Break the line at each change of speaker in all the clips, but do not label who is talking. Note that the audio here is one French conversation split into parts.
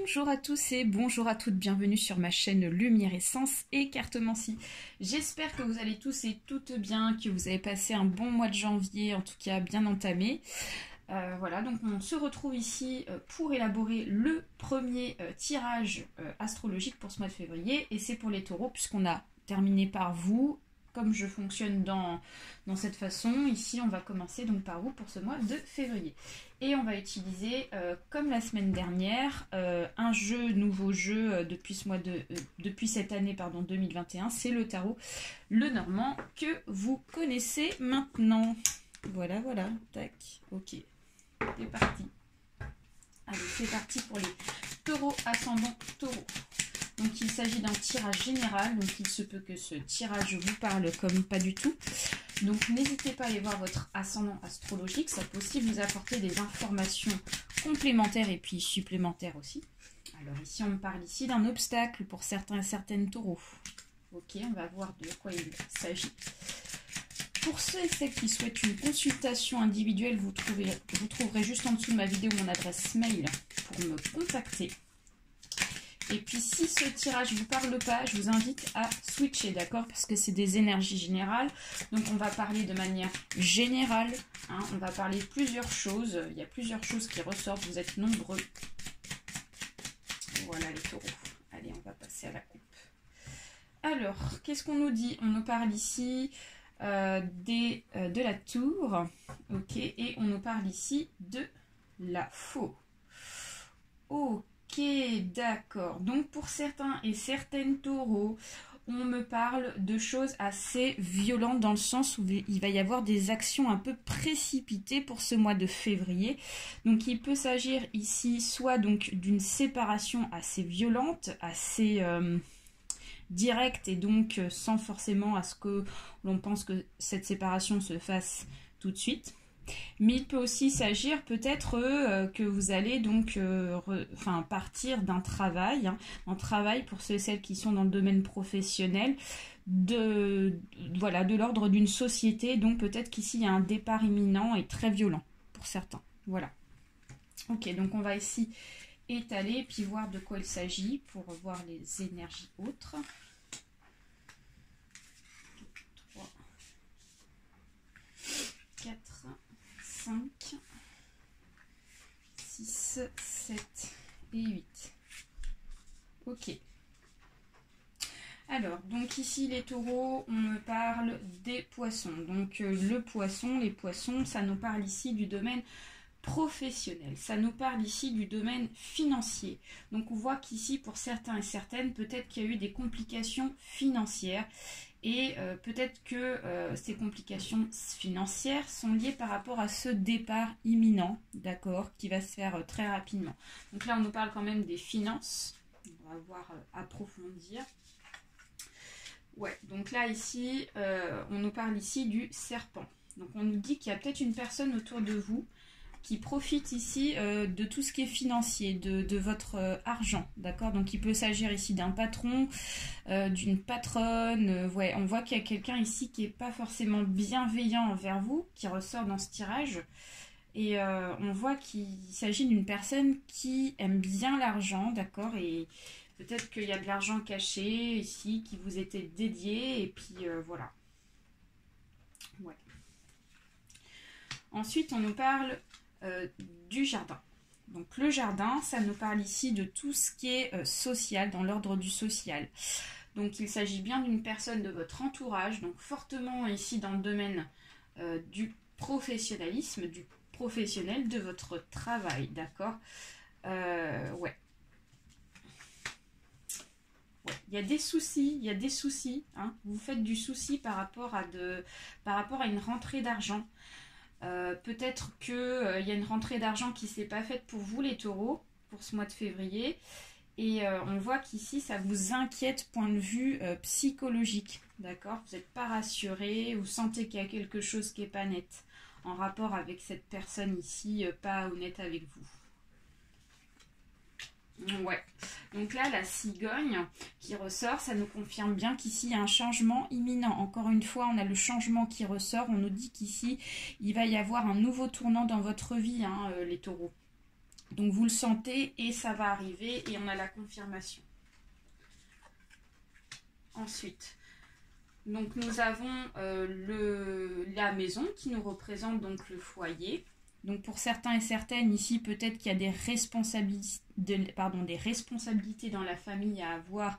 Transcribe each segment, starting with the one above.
Bonjour à tous et bonjour à toutes, bienvenue sur ma chaîne Lumière Essence et Cartomancie. J'espère que vous allez tous et toutes bien, que vous avez passé un bon mois de janvier, en tout cas bien entamé. Voilà, donc on se retrouve ici pour élaborer le premier tirage astrologique pour ce mois de février, et c'est pour les taureaux puisqu'on a terminé par vous. Comme je fonctionne dans cette façon, ici on va commencer donc par vous pour ce mois de février. Et on va utiliser, comme la semaine dernière, un nouveau jeu depuis cette année 2021, c'est le tarot Le Normand que vous connaissez maintenant. Voilà, tac, ok, c'est parti. Allez, c'est parti pour les taureaux ascendant taureau. Donc il s'agit d'un tirage général, donc il se peut que ce tirage vous parle comme pas du tout. Donc n'hésitez pas à aller voir votre ascendant astrologique, ça peut aussi vous apporter des informations complémentaires et puis supplémentaires aussi. Alors ici on me parle ici d'un obstacle pour certains et certaines taureaux. Ok, on va voir de quoi il s'agit. Pour ceux et celles qui souhaitent une consultation individuelle, vous trouverez juste en dessous de ma vidéo mon adresse mail pour me contacter. Et puis si ce tirage ne vous parle pas, je vous invite à switcher, d'accord? Parce que c'est des énergies générales. Donc on va parler de manière générale. Hein, on va parler de plusieurs choses. Il y a plusieurs choses qui ressortent. Vous êtes nombreux. Voilà les taureaux. Allez, on va passer à la coupe. Alors, qu'est-ce qu'on nous dit? On nous parle ici de la tour. Ok, et on nous parle ici de la faux. Ok. Ok, d'accord. Donc pour certains et certaines taureaux, on me parle de choses assez violentes dans le sens où il va y avoir des actions un peu précipitées pour ce mois de février. Donc il peut s'agir ici soit donc d'une séparation assez violente, assez directe et donc sans forcément à ce que l'on pense que cette séparation se fasse tout de suite. Mais il peut aussi s'agir peut-être que vous allez donc partir d'un travail, hein, un travail pour ceux et celles qui sont dans le domaine professionnel, de l'ordre d'une société. Donc peut-être qu'ici il y a un départ imminent et très violent pour certains. Voilà. Ok, donc on va ici étaler et puis voir de quoi il s'agit pour voir les énergies autres. 3, 4... 5, 6, 7 et 8. Ok. Alors, donc ici les taureaux, on me parle des poissons. Donc le poisson, les poissons, ça nous parle ici du domaine professionnel. Ça nous parle ici du domaine financier. Donc on voit qu'ici, pour certains et certaines, peut-être qu'il y a eu des complications financières. Et peut-être que ces complications financières sont liées par rapport à ce départ imminent, d'accord, qui va se faire très rapidement. Donc là, on nous parle quand même des finances. On va voir approfondir. Ouais, donc là, ici, on nous parle ici du serpent. Donc on nous dit qu'il y a peut-être une personne autour de vous qui profite ici de tout ce qui est financier, de votre argent, d'accord? Donc il peut s'agir ici d'un patron, d'une patronne, ouais, on voit qu'il y a quelqu'un ici qui n'est pas forcément bienveillant envers vous, qui ressort dans ce tirage, et on voit qu'il s'agit d'une personne qui aime bien l'argent, d'accord? Et peut-être qu'il y a de l'argent caché ici, qui vous était dédié, et puis voilà. Ouais. Ensuite, on nous parle du jardin. Donc le jardin, ça nous parle ici de tout ce qui est social, dans l'ordre du social. Donc il s'agit bien d'une personne de votre entourage, donc fortement ici dans le domaine du professionnalisme, du professionnel, de votre travail, d'accord? Ouais. Il y a des soucis, hein. Vous faites du souci par rapport à une rentrée d'argent. Peut-être qu'il y a une rentrée d'argent qui ne s'est pas faite pour vous les taureaux, pour ce mois de février. Et on voit qu'ici, ça vous inquiète point de vue psychologique. D'accord? Vous n'êtes pas rassuré, vous sentez qu'il y a quelque chose qui n'est pas net en rapport avec cette personne ici, pas honnête avec vous. Ouais, donc là la cigogne qui ressort, ça nous confirme bien qu'ici il y a un changement imminent. Encore une fois, on a le changement qui ressort, on nous dit qu'ici il va y avoir un nouveau tournant dans votre vie, hein, les taureaux. Donc vous le sentez et ça va arriver et on a la confirmation. Ensuite, donc nous avons la maison qui nous représente donc le foyer. Donc pour certains et certaines ici, peut-être qu'il y a des responsabilités dans la famille à avoir.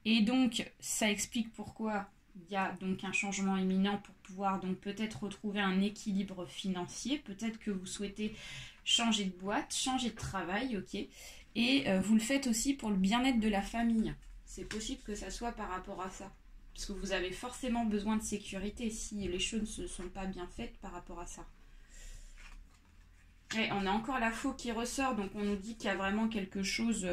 Et donc ça explique pourquoi il y a donc un changement imminent pour pouvoir donc peut-être retrouver un équilibre financier. Peut-être que vous souhaitez changer de boîte, changer de travail, ok. Et vous le faites aussi pour le bien-être de la famille. C'est possible que ça soit par rapport à ça. Parce que vous avez forcément besoin de sécurité si les choses ne sont pas bien faites par rapport à ça. Et on a encore la faux qui ressort, donc on nous dit qu'il y a vraiment quelque chose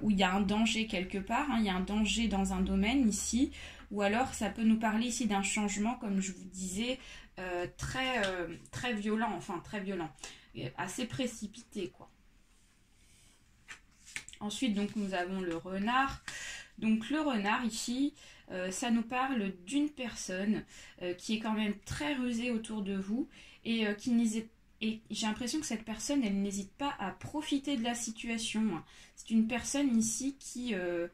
où il y a un danger quelque part, hein, il y a un danger dans un domaine ici, ou alors ça peut nous parler ici d'un changement, comme je vous disais, très violent, assez précipité, quoi. Ensuite, donc nous avons le renard. Donc le renard ici, ça nous parle d'une personne qui est quand même très rusée autour de vous et et j'ai l'impression que cette personne, elle n'hésite pas à profiter de la situation. C'est une personne ici qui est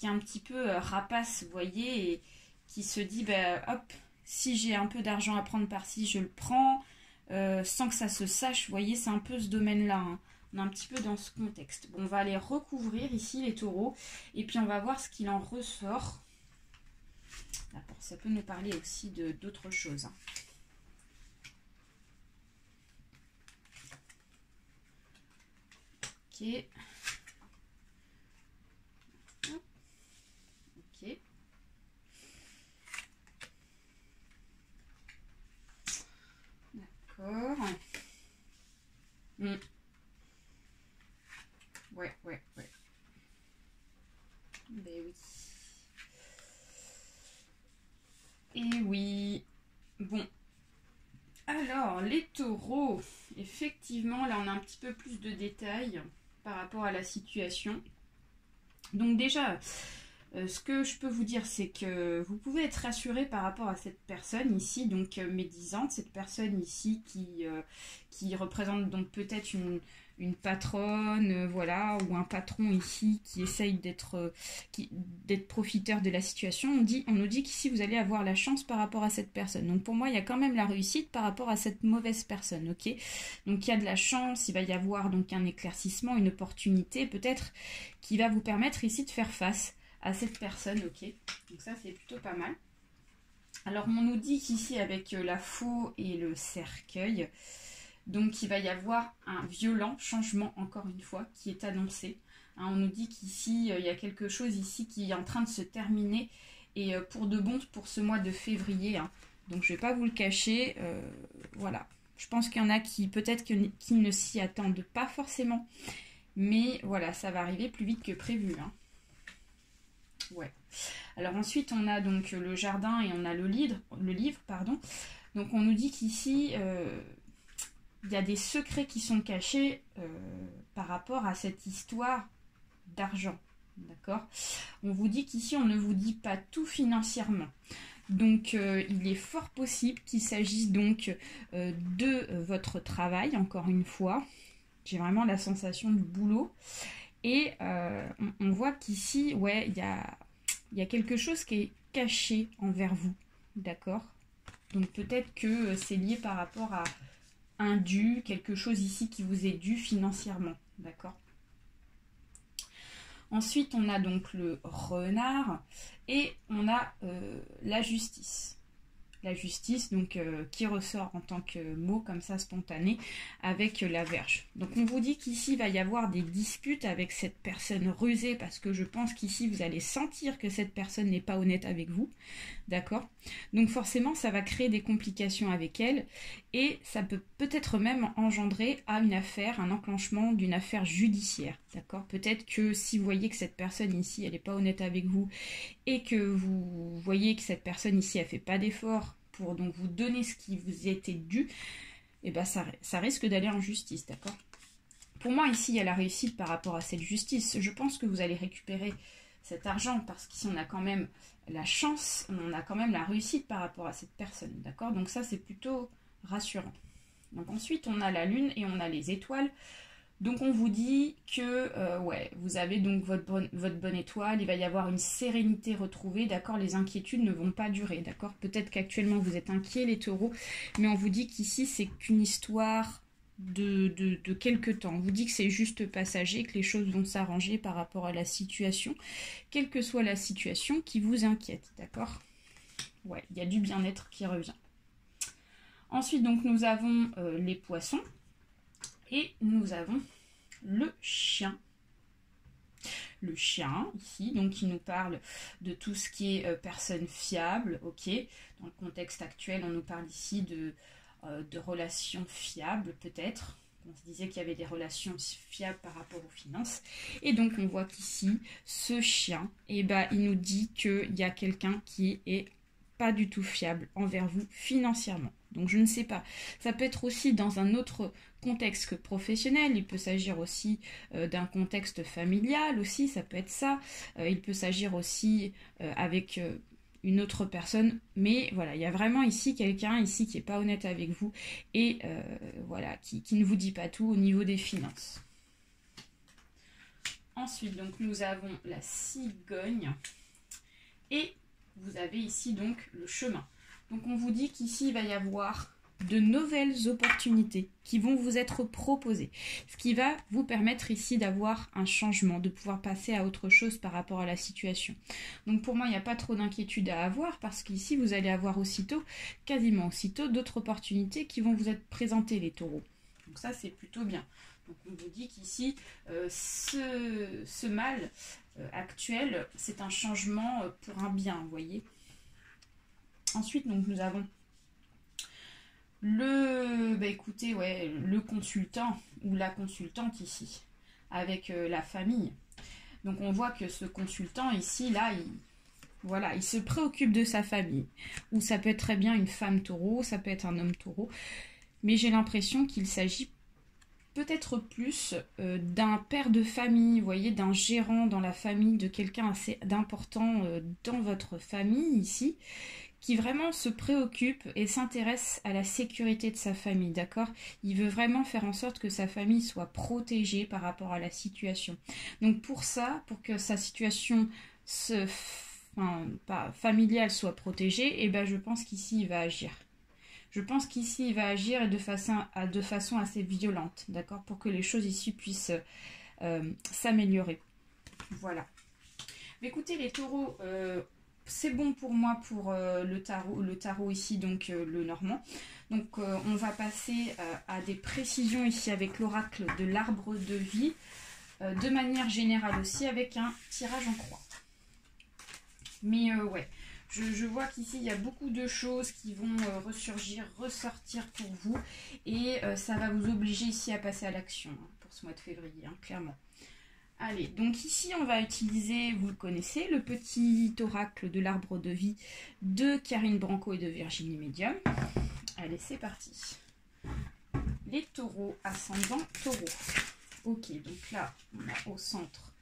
un petit peu rapace, vous voyez, et qui se dit, bah, hop, si j'ai un peu d'argent à prendre par-ci, je le prends, sans que ça se sache, vous voyez, c'est un peu ce domaine-là, hein. On est un petit peu dans ce contexte. Bon, on va aller recouvrir ici les taureaux, et puis on va voir ce qu'il en ressort. D'accord, ça peut nous parler aussi d'autres choses, hein. Ok. Ok. D'accord. Ouais. Ben oui. Et oui. Bon. Alors, les taureaux. Effectivement, là, on a un petit peu plus de détails par rapport à la situation. Donc déjà, ce que je peux vous dire, c'est que vous pouvez être rassuré par rapport à cette personne ici, donc médisante, cette personne ici qui représente donc peut-être une patronne, voilà, ou un patron ici qui essaye d'être profiteur de la situation. On nous dit qu'ici vous allez avoir la chance par rapport à cette personne. Donc pour moi, il y a quand même la réussite par rapport à cette mauvaise personne, ok. Donc il y a de la chance, il va y avoir donc un éclaircissement, une opportunité peut-être qui va vous permettre ici de faire face à cette personne, ok. Donc ça c'est plutôt pas mal. Alors on nous dit qu'ici avec la faux et le cercueil, donc il va y avoir un violent changement, encore une fois, qui est annoncé. Hein, on nous dit qu'ici, il y a quelque chose ici qui est en train de se terminer, et pour de bon pour ce mois de février. Hein. Donc je ne vais pas vous le cacher, voilà. Je pense qu'il y en a qui peut-être qui ne s'y attendent pas forcément, mais voilà, ça va arriver plus vite que prévu. Hein. Ouais. Alors ensuite, on a donc le jardin et on a le livre, pardon. Donc on nous dit qu'ici... il y a des secrets qui sont cachés par rapport à cette histoire d'argent. D'accord ? On vous dit qu'ici, on ne vous dit pas tout financièrement. Donc, il est fort possible qu'il s'agisse donc de votre travail, encore une fois. J'ai vraiment la sensation du boulot. Et on voit qu'ici, ouais, il y a quelque chose qui est caché envers vous. D'accord ? Donc, peut-être que c'est lié par rapport à un dû, quelque chose ici qui vous est dû financièrement, d'accord. Ensuite, on a donc le renard et on a la justice. La justice, donc, qui ressort en tant que mot comme ça spontané avec la Vierge. Donc on vous dit qu'ici il va y avoir des disputes avec cette personne rusée parce que je pense qu'ici vous allez sentir que cette personne n'est pas honnête avec vous, d'accord. Donc forcément ça va créer des complications avec elle et ça peut peut-être même engendrer à une affaire, un enclenchement d'une affaire judiciaire, d'accord. Peut-être que si vous voyez que cette personne ici elle n'est pas honnête avec vous et que vous voyez que cette personne ici elle fait pas d'effort pour donc vous donner ce qui vous était dû, et ben ça risque d'aller en justice, d'accord. Pour moi ici il y a la réussite par rapport à cette justice. Je pense que vous allez récupérer cet argent parce qu'ici on a quand même la chance, on a quand même la réussite par rapport à cette personne, d'accord. Donc ça c'est plutôt rassurant. Donc ensuite on a la lune et on a les étoiles. Donc on vous dit que ouais, vous avez donc votre bonne étoile, il va y avoir une sérénité retrouvée, d'accord, les inquiétudes ne vont pas durer, d'accord. Peut-être qu'actuellement vous êtes inquiets les taureaux, mais on vous dit qu'ici c'est qu'une histoire de quelques temps. On vous dit que c'est juste passager, que les choses vont s'arranger par rapport à la situation, quelle que soit la situation qui vous inquiète, d'accord. Ouais, il y a du bien-être qui revient. Ensuite, donc, nous avons les poissons et nous avons le chien. Le chien, ici, donc, qui nous parle de tout ce qui est personne fiable, ok. Dans le contexte actuel, on nous parle ici de relations fiables, peut-être. On se disait qu'il y avait des relations fiables par rapport aux finances. Et donc, on voit qu'ici, ce chien, eh ben, il nous dit qu'il y a quelqu'un qui est pas du tout fiable envers vous financièrement. Donc je ne sais pas, ça peut être aussi dans un autre contexte que professionnel, il peut s'agir aussi d'un contexte familial aussi, ça peut être ça, il peut s'agir aussi avec une autre personne, mais voilà, il y a vraiment ici quelqu'un ici qui n'est pas honnête avec vous et voilà, qui ne vous dit pas tout au niveau des finances. Ensuite, donc nous avons la cigogne et vous avez ici donc le chemin. Donc on vous dit qu'ici il va y avoir de nouvelles opportunités qui vont vous être proposées. Ce qui va vous permettre ici d'avoir un changement, de pouvoir passer à autre chose par rapport à la situation. Donc pour moi il n'y a pas trop d'inquiétude à avoir parce qu'ici vous allez avoir aussitôt, quasiment aussitôt, d'autres opportunités qui vont vous être présentées les taureaux. Donc ça c'est plutôt bien. Donc on vous dit qu'ici ce mal actuel, c'est un changement pour un bien, vous voyez. Ensuite, donc, nous avons écoutez, ouais, le consultant ou la consultante ici, avec la famille. Donc on voit que ce consultant ici, là, voilà, il se préoccupe de sa famille. Ou ça peut être très bien une femme taureau, ça peut être un homme taureau. Mais j'ai l'impression qu'il s'agit peut-être plus d'un père de famille, vous voyez, d'un gérant dans la famille, de quelqu'un assez d'important dans votre famille ici, qui vraiment se préoccupe et s'intéresse à la sécurité de sa famille, d'accord? Il veut vraiment faire en sorte que sa famille soit protégée par rapport à la situation. Donc pour ça, pour que sa situation familiale soit protégée, et ben je pense qu'ici il va agir. Je pense qu'ici il va agir et de façon assez violente, d'accord? Pour que les choses ici puissent s'améliorer. Voilà. Mais écoutez les taureaux, c'est bon pour moi pour le tarot ici, donc le normand. Donc on va passer à des précisions ici avec l'oracle de l'arbre de vie, de manière générale aussi avec un tirage en croix. Mais ouais, je vois qu'ici il y a beaucoup de choses qui vont ressortir pour vous et ça va vous obliger ici à passer à l'action pour ce mois de février, hein, clairement. Allez, donc ici on va utiliser, vous le connaissez, le petit oracle de l'arbre de vie de Karine Branco et de Virginie Medium. Allez, c'est parti. Les taureaux, ascendant taureau. Ok, donc là, on a au centre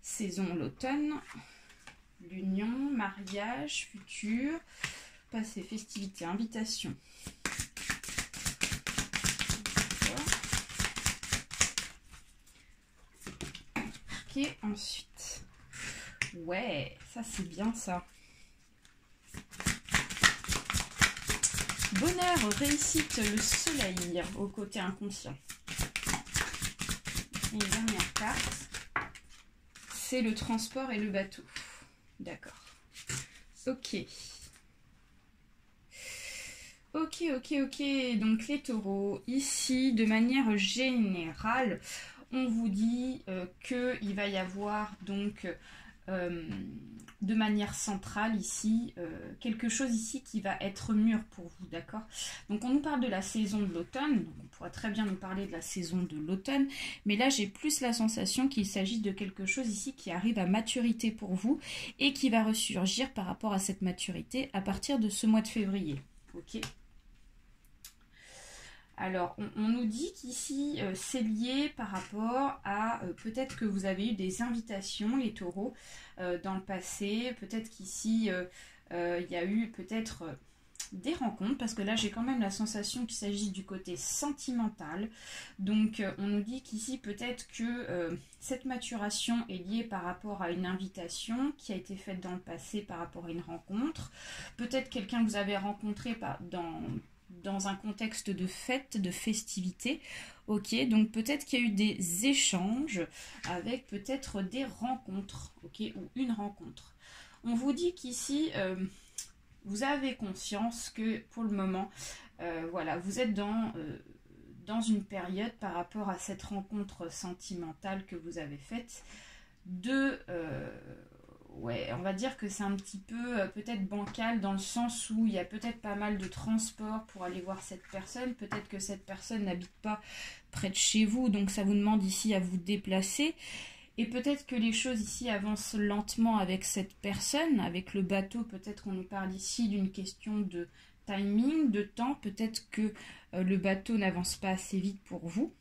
saison, l'automne, l'union, mariage, futur, passé, festivité, invitation. Ok, ensuite, ouais, ça c'est bien ça. Bonheur, réussite, le soleil au côté inconscient. Et dernière carte, c'est le transport et le bateau. D'accord. Ok. Ok. Donc les taureaux, ici, de manière générale, on vous dit qu'il va y avoir donc de manière centrale ici quelque chose ici qui va être mûr pour vous, d'accord? Donc on nous parle de la saison de l'automne, on pourrait très bien nous parler de la saison de l'automne, mais là j'ai plus la sensation qu'il s'agit de quelque chose ici qui arrive à maturité pour vous et qui va ressurgir par rapport à cette maturité à partir de ce mois de février, ok? Alors, on nous dit qu'ici, c'est lié par rapport à peut-être que vous avez eu des invitations, les taureaux, dans le passé. Peut-être qu'ici, il y a eu peut-être des rencontres, parce que là j'ai quand même la sensation qu'il s'agit du côté sentimental. Donc on nous dit qu'ici peut-être que cette maturation est liée par rapport à une invitation qui a été faite dans le passé par rapport à une rencontre. Peut-être quelqu'un que vous avez rencontré dans un contexte de fête, de festivité. Ok, donc peut-être qu'il y a eu des échanges avec peut-être des rencontres, ok, ou une rencontre. On vous dit qu'ici, vous avez conscience que pour le moment, voilà, vous êtes dans une période par rapport à cette rencontre sentimentale que vous avez faite ouais, on va dire que c'est un petit peu peut-être bancal dans le sens où il y a peut-être pas mal de transport pour aller voir cette personne. Peut-être que cette personne n'habite pas près de chez vous, donc ça vous demande ici à vous déplacer. Et peut-être que les choses ici avancent lentement avec cette personne, avec le bateau. Peut-être qu'on nous parle ici d'une question de timing, de temps. Peut-être que le bateau n'avance pas assez vite pour vous.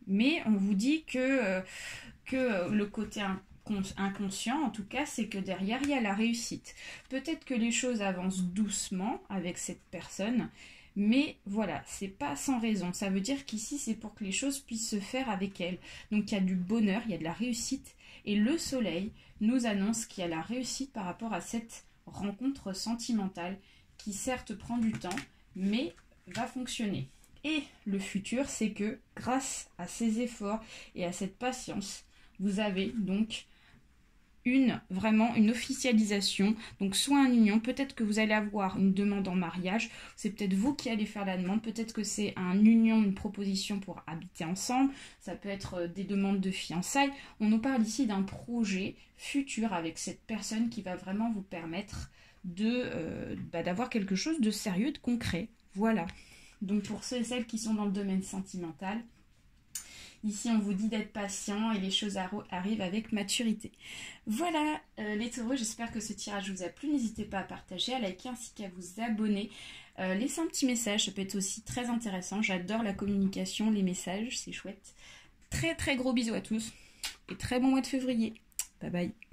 Mais on vous dit que le côté inconscient, en tout cas, c'est que derrière, il y a la réussite. Peut-être que les choses avancent doucement avec cette personne, mais voilà, c'est pas sans raison. Ça veut dire qu'ici, c'est pour que les choses puissent se faire avec elle. Donc, il y a du bonheur, il y a de la réussite, et le soleil nous annonce qu'il y a la réussite par rapport à cette rencontre sentimentale qui certes prend du temps, mais va fonctionner. Et le futur, c'est que grâce à ces efforts et à cette patience, vous avez donc vraiment une officialisation, donc soit une union, peut-être que vous allez avoir une demande en mariage, c'est peut-être vous qui allez faire la demande, peut-être que c'est une union, une proposition pour habiter ensemble, ça peut être des demandes de fiançailles. On nous parle ici d'un projet futur avec cette personne qui va vraiment vous permettre d'avoir quelque chose de sérieux, de concret. Voilà. Donc pour ceux et celles qui sont dans le domaine sentimental, ici, on vous dit d'être patient et les choses arrivent avec maturité. Voilà les taureaux, j'espère que ce tirage vous a plu. N'hésitez pas à partager, à liker ainsi qu'à vous abonner. Laissez un petit message, ça peut être aussi très intéressant. J'adore la communication, les messages, c'est chouette. Très très gros bisous à tous et très bon mois de février. Bye bye.